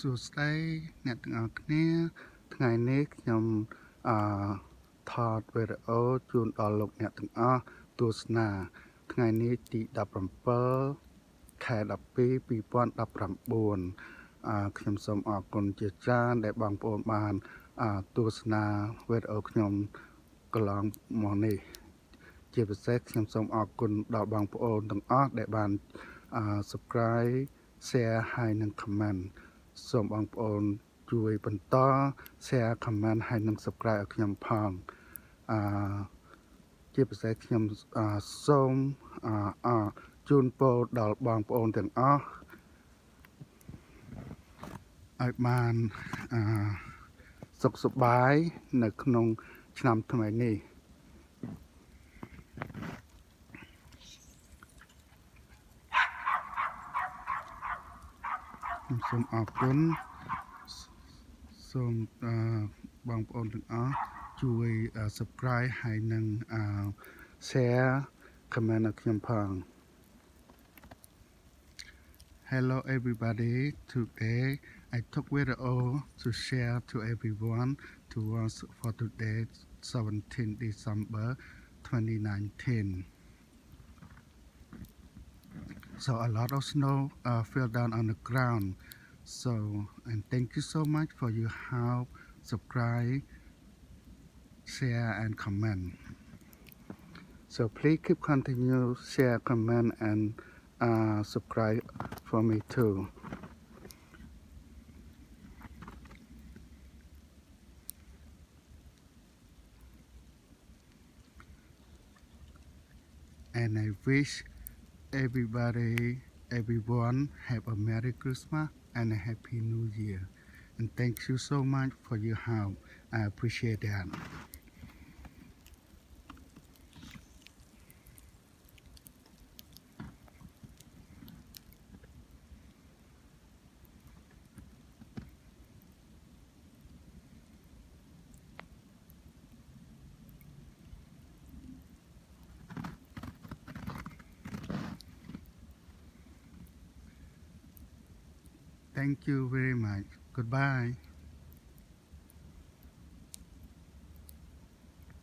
សួស្តីអ្នកទាំងអស់គ្នាថ្ងៃនេះខ្ញុំថតវីដេអូជូនដល់លោកអ្នកទាំងអស់ទស្សនាថ្ងៃនេះទី17ខែ12 2019ខ្ញុំសូមអរគុណជាច្រើនដែលបងប្អូនបានទស្សនាវីដេអូខ្ញុំកន្លងមកនេះជាពិសេសខ្ញុំសូមអរគុណដល់បងប្អូនទាំងអស់ដែលបានsubscribe share ហើយនិង comment សូមបងប្អូនជួយបន្ត share comment ហើយនិង subscribe ឲ្យខ្ញុំផងជាពិសេសខ្ញុំសូមជូនពរដល់បងប្អូនទាំងអស់ឲ្យបានសុខសប្បាយនៅក្នុងឆ្នាំថ្មីនេះខ្ញុំសូមអរគុណសូមបងប្អូនទាំងអស់ជួយ subscribe ហើយនិងshare comment ឲ្យខ្ញុំផង Hello everybody, today I took video to share to everyone to watch for today 17 December 2019. So a lot of snow fell down on the ground. So and thank you so much for your help, subscribe, share and comment. So please keep continue share, comment and subscribe for me too. And I wish everyone have a Merry Christmas and a Happy New Year. And thank you so much for your help. I appreciate that. Thank you very much. Goodbye.